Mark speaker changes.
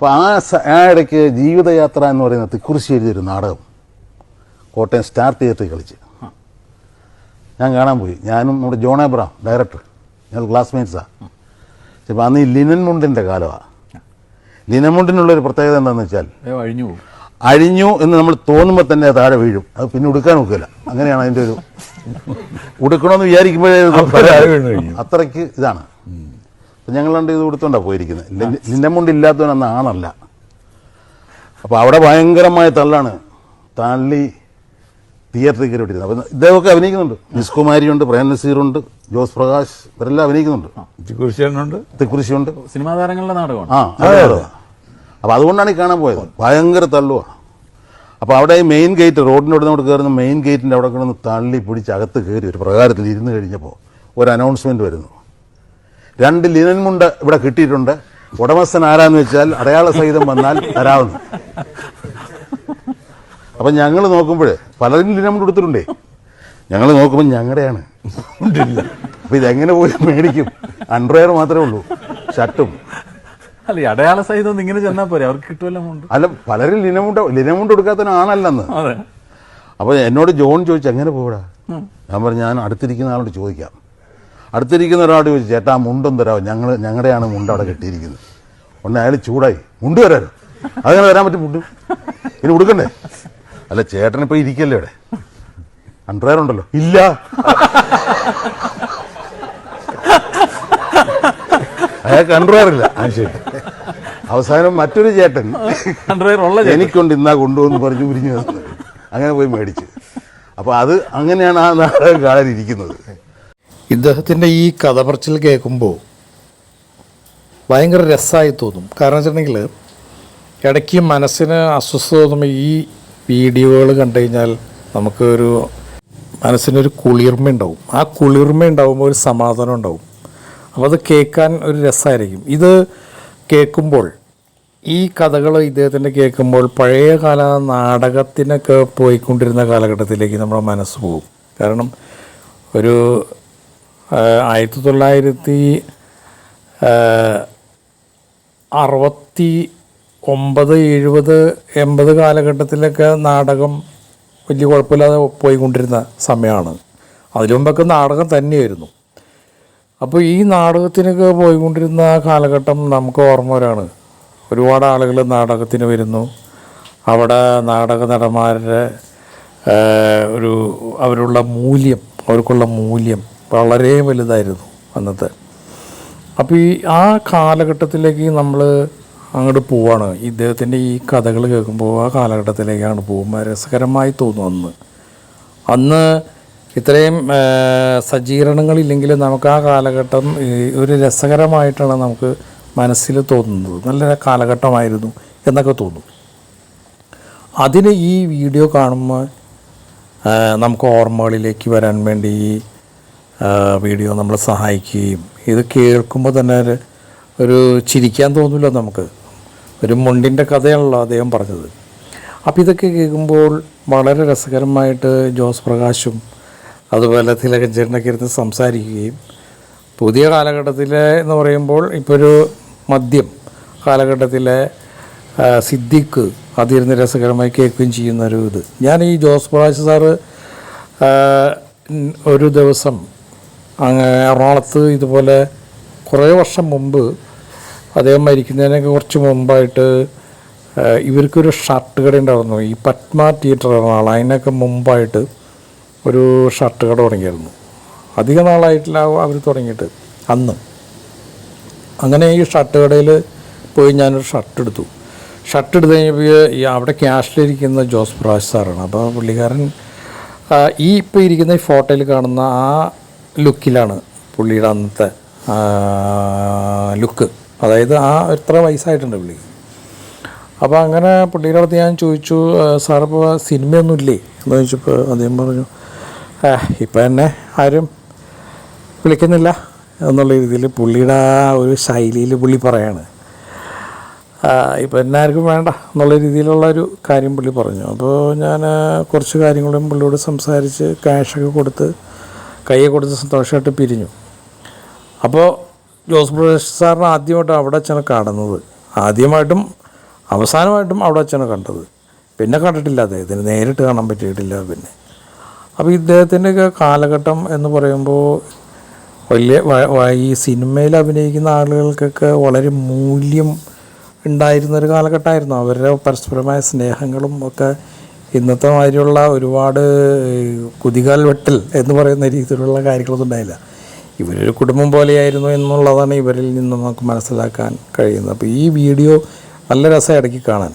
Speaker 1: അപ്പോൾ ആ ഇടയ്ക്ക് ജീവിതയാത്ര എന്ന് പറയുന്ന തിക്കുറിശ്ശി എഴുതിയൊരു നാടകം കോട്ടയം സ്റ്റാർ തിയേറ്ററിൽ കളിച്ച് ഞാൻ കാണാൻ പോയി. ഞാനും നമ്മുടെ ജോൺ എബ്രഹാം ഡയറക്ടർ, ഞങ്ങൾ ക്ലാസ്മേറ്റ്സാണ്. ചിലപ്പോൾ അന്ന് ഈ ലിനൻ മുണ്ടിൻ്റെ കാലമാണ്. ലിനൻ മുണ്ടിനുള്ളൊരു പ്രത്യേകത എന്താണെന്ന് വെച്ചാൽ അഴിഞ്ഞു എന്ന് നമ്മൾ തോന്നുമ്പോൾ തന്നെ താഴെ വീഴും. അത് പിന്നെ ഉടുക്കാൻ നോക്കില്ല. അങ്ങനെയാണ് അതിൻ്റെ ഒരു ഉടുക്കണമെന്ന് വിചാരിക്കുമ്പോഴേ അത്രയ്ക്ക് ഇതാണ്. അപ്പം ഞങ്ങൾ രണ്ട് ഇത് ഉടുത്തോണ്ടാണ് പോയിരിക്കുന്നത്. ലിനൻ മുണ്ട് ഇല്ലാത്തവനന്ന് ആണല്ല. അപ്പോൾ അവിടെ ഭയങ്കരമായ തള്ളാണ്. തള്ളി തിയേറ്ററിൽ കയറി വിട്ടിരുന്നത്. അപ്പം ഇദ്ദേഹമൊക്കെ അഭിനയിക്കുന്നുണ്ട്. മിസ് കുമാരിയുണ്ട്, പ്രേം നസീറുണ്ട്, ജോസ് പ്രകാശ്, ഇവരെല്ലാം അഭിനയിക്കുന്നുണ്ട്. തിക്കുറിശ്ശിയുണ്ട്.
Speaker 2: സിനിമാ താരങ്ങളുടെ നാടകമാണ്.
Speaker 1: അതെ. അപ്പോൾ അതുകൊണ്ടാണ് ഈ കാണാൻ പോയത്. ഭയങ്കര തള്ളുവാണ്. അപ്പോൾ അവിടെ ഈ മെയിൻ ഗേറ്റ്, റോഡിനോട് നമ്മൾ കയറുന്ന മെയിൻ ഗേറ്റിൻ്റെ അവിടെ കിടന്ന് തള്ളി പിടിച്ച് അകത്ത് കയറി ഒരു പ്രകാരത്തിൽ ഇരുന്ന് കഴിഞ്ഞപ്പോൾ ഒരു അനൗൺസ്മെൻറ്റ് വരുന്നു. 2 ലിനൻ മുണ്ട് ഇവിടെ കിട്ടിയിട്ടുണ്ട്. ഉടമസ്ഥൻ ആരാന്ന് വെച്ചാൽ അടയാള സഹിതം വന്നാൽ തരാവുന്നു. അപ്പം ഞങ്ങൾ നോക്കുമ്പോൾ പലരും ലിനൻ മുണ്ട് കൊടുത്തിട്ടുണ്ടേ. ഞങ്ങൾ നോക്കുമ്പോൾ ഞങ്ങളുടെയാണ്. അപ്പം ഇതെങ്ങനെ പോയി മേടിക്കും? അണ്ടർവെയർ മാത്രമേ ഉള്ളൂ, ഷർട്ടും.
Speaker 2: അല്ല, അടയാള സഹിതം ഇങ്ങനെ ചെന്നാൽ പോരെ, അവർക്ക് കിട്ടുമല്ലോ മുണ്ട്.
Speaker 1: അല്ല, പലരും ലിനമുണ്ട് കൊടുക്കാത്തവനാണല്ലെന്ന്. അപ്പോൾ എന്നോട് ജോൺ ചോദിച്ചു എങ്ങനെ പോടാ. ഞാൻ പറഞ്ഞു ഞാൻ അടുത്തിരിക്കുന്ന ആളോട് ചോദിക്കാം. അടുത്തിരിക്കുന്ന ഒരാളോട് ചോദിച്ചു, ചേട്ടാ മുണ്ടും തരാമോ, ഞങ്ങളുടെയാണ് മുണ്ട് അവിടെ കെട്ടിയിരിക്കുന്നത്. ഉടനെ അയാൾ ചൂടായി, മുണ്ട് തരാമോ? അതങ്ങനെ തരാൻ പറ്റും മുണ്ട്? ഇനി ഉടുക്കണ്ടേ? അല്ല ചേട്ടനിപ്പോൾ ഇരിക്കല്ലേ ഇവിടെ, അണ്ടർവെയർ ഉണ്ടല്ലോ. ഇല്ല. അയാൾക്ക് അണ്ടർവെയർ ഇല്ല. ശരി. അവസാനം മറ്റൊരു ചേട്ടൻ എനിക്കൊണ്ട് ഇന്നാ കൊണ്ടുവന്ന് പറഞ്ഞു ഉരിഞ്ഞു തന്നത്. അങ്ങനെ പോയി മേടിച്ച്. അപ്പോൾ അത് അങ്ങനെയാണ് ആ നാടകം കാണാനിരിക്കുന്നത്.
Speaker 3: ഇദ്ദേഹത്തിൻ്റെ ഈ കഥ പറച്ചിൽ കേൾക്കുമ്പോൾ ഭയങ്കര രസമായി തോന്നും. കാരണം വെച്ചിട്ടുണ്ടെങ്കിൽ ഇടയ്ക്ക് മനസ്സിന് അസ്വസ്ഥത തോന്നുമ്പോൾ ഈ വീഡിയോകൾ കണ്ടു കഴിഞ്ഞാൽ നമുക്കൊരു മനസ്സിനൊരു കുളിർമ ഉണ്ടാവും. ആ കുളിർമ ഉണ്ടാവുമ്പോൾ ഒരു സമാധാനം ഉണ്ടാവും. അപ്പോൾ അത് കേൾക്കാൻ ഒരു രസമായിരിക്കും. ഇത് കേൾക്കുമ്പോൾ, ഈ കഥകൾ ഇദ്ദേഹത്തിൻ്റെ കേൾക്കുമ്പോൾ പഴയകാല നാടകത്തിനൊക്കെ പോയിക്കൊണ്ടിരുന്ന കാലഘട്ടത്തിലേക്ക് നമ്മുടെ മനസ്സ് പോകും. കാരണം ഒരു 1969, 70, 80 കാലഘട്ടത്തിലൊക്കെ നാടകം വലിയ കുഴപ്പമില്ലാതെ പോയിക്കൊണ്ടിരുന്ന സമയമാണ്. അതിനു മുമ്പൊക്കെ നാടകം തന്നെയായിരുന്നു. അപ്പോൾ ഈ നാടകത്തിനൊക്കെ പോയിക്കൊണ്ടിരുന്ന കാലഘട്ടം നമുക്ക് ഓർമ്മ വരാണ്. ഒരുപാട് ആളുകൾ നാടകത്തിന് വരുന്നു. അവിടെ നാടക നടന്മാരുടെ അവർക്കുള്ള മൂല്യം വളരെ വലുതായിരുന്നു അന്നത്തെ. അപ്പോൾ ഈ ആ കാലഘട്ടത്തിലേക്ക് നമ്മൾ അങ്ങോട്ട് പോവാണ്. ഇദ്ദേഹത്തിൻ്റെ ഈ കഥകൾ കേൾക്കുമ്പോൾ ആ കാലഘട്ടത്തിലേക്കാണ് പോകുമ്പോൾ രസകരമായി തോന്നും. അന്ന് ഇത്രയും സജ്ജീകരണങ്ങളില്ലെങ്കിൽ നമുക്ക് ആ കാലഘട്ടം ഒരു രസകരമായിട്ടാണ് നമുക്ക് മനസ്സിൽ തോന്നുന്നത്. നല്ല കാലഘട്ടമായിരുന്നു എന്നൊക്കെ തോന്നും. അതിന് ഈ വീഡിയോ കാണുമ്പോൾ നമുക്ക് ഓർമ്മകളിലേക്ക് വരാൻ വേണ്ടി ഈ വീഡിയോ നമ്മളെ സഹായിക്കുകയും ഇത് കേൾക്കുമ്പോൾ തന്നെ ഒരു ചിരിക്കാൻ തോന്നില്ല നമുക്ക്. ഒരു മുണ്ടിൻ്റെ കഥയാണല്ലോ അദ്ദേഹം പറഞ്ഞത്. അപ്പോൾ ഇതൊക്കെ കേൾക്കുമ്പോൾ വളരെ രസകരമായിട്ട് ജോസ് പ്രകാശും അതുപോലെ തിലകൻ ചേട്ടനൊക്കെ ഇരുന്ന് സംസാരിക്കുകയും പുതിയ കാലഘട്ടത്തിലെ എന്ന് പറയുമ്പോൾ ഇപ്പോൾ ഒരു മധ്യം കാലഘട്ടത്തിലെ സിദ്ദിഖ് അതിരുന്ന് രസകരമായി കേൾക്കുകയും ചെയ്യുന്നൊരു ഇത്. ഞാൻ ഈ ജോസ് പ്രകാശ് സാറ് ഒരു ദിവസം എറണാകുളത്ത് ഇതുപോലെ കുറേ വർഷം മുമ്പ്, അദ്ദേഹം മരിക്കുന്നതിനൊക്കെ കുറച്ച് മുമ്പായിട്ട് ഇവർക്കൊരു ഷർട്ട് കട ഉണ്ടായിരുന്നു. ഈ പത്മ തിയേറ്റർ എറണാകുളം, അതിനൊക്കെ മുമ്പായിട്ട് ഒരു ഷർട്ട് കട തുടങ്ങിയായിരുന്നു. അധിക നാളായിട്ടില്ല അവർ തുടങ്ങിയിട്ട് അന്ന്. അങ്ങനെ ഈ ഷർട്ട് കടയിൽ പോയി ഞാനൊരു ഷർട്ട് എടുത്തു കഴിഞ്ഞപ്പോൾ ഈ അവിടെ ക്യാഷിലിരിക്കുന്ന ജോസ് പ്രകാശ് സാറാണ്. അപ്പോൾ പുള്ളിക്കാരൻ ഈ ഇപ്പോൾ ഇരിക്കുന്ന ഈ ഫോട്ടോയിൽ കാണുന്ന ആ ലുക്കിലാണ് പുള്ളിയുടെ അന്നത്തെ ലുക്ക്. അതായത് ആ എത്ര വയസ്സായിട്ടുണ്ട് പുള്ളി. അപ്പോൾ അങ്ങനെ പുള്ളിയുടെ അടുത്ത് ഞാൻ ചോദിച്ചു, സാറിപ്പോൾ സിനിമയൊന്നും ഇല്ലേ എന്ന് ചോദിച്ചപ്പോൾ അദ്ദേഹം പറഞ്ഞു, ഇപ്പം എന്നെ ആരും വിളിക്കുന്നില്ല എന്നുള്ള രീതിയിൽ പുള്ളിയുടെ ആ ഒരു ശൈലിയിൽ പുള്ളി പറയാണ്. ഇപ്പം എന്നെ ആർക്കും വേണ്ട എന്നുള്ള രീതിയിലുള്ളൊരു കാര്യം പുള്ളി പറഞ്ഞു. അപ്പോൾ ഞാൻ കുറച്ച് കാര്യങ്ങളും പുള്ളിയോട് സംസാരിച്ച് ക്യാഷൊക്കെ കൊടുത്ത് കയ്യെ കൊടുത്ത് സന്തോഷമായിട്ട് പിരിഞ്ഞു. അപ്പോൾ ജോസ് പ്രകാശ് സാറിന് ആദ്യമായിട്ട് അവിടെ ചെന്ന് കാണുന്നത്, ആദ്യമായിട്ടും അവസാനമായിട്ടും അവിടെ വെച്ചാണ് കണ്ടത്. പിന്നെ കണ്ടിട്ടില്ല, അദ്ദേഹത്തിന് നേരിട്ട് കാണാൻ പറ്റിയിട്ടില്ല. പിന്നെ അപ്പോൾ ഇദ്ദേഹത്തിൻ്റെയൊക്കെ കാലഘട്ടം എന്ന് പറയുമ്പോൾ വലിയ ഈ സിനിമയിൽ അഭിനയിക്കുന്ന ആളുകൾക്കൊക്കെ വളരെ മൂല്യം ഉണ്ടായിരുന്നൊരു കാലഘട്ടമായിരുന്നു. അവരുടെ പരസ്പരമായ സ്നേഹങ്ങളും ഒക്കെ ഇന്നത്തെ മാതിരിയുള്ള ഒരുപാട് കുതികാൽ വെട്ടൽ എന്ന് പറയുന്ന രീതിയിലുള്ള കാര്യങ്ങളൊന്നും ഉണ്ടായില്ല. ഇവരൊരു കുടുംബം പോലെയായിരുന്നു എന്നുള്ളതാണ് ഇവരിൽ നിന്ന് നമുക്ക് മനസ്സിലാക്കാൻ കഴിയുന്നത്. അപ്പോൾ ഈ വീഡിയോ നല്ല രസം ഇടയ്ക്ക് കാണാൻ.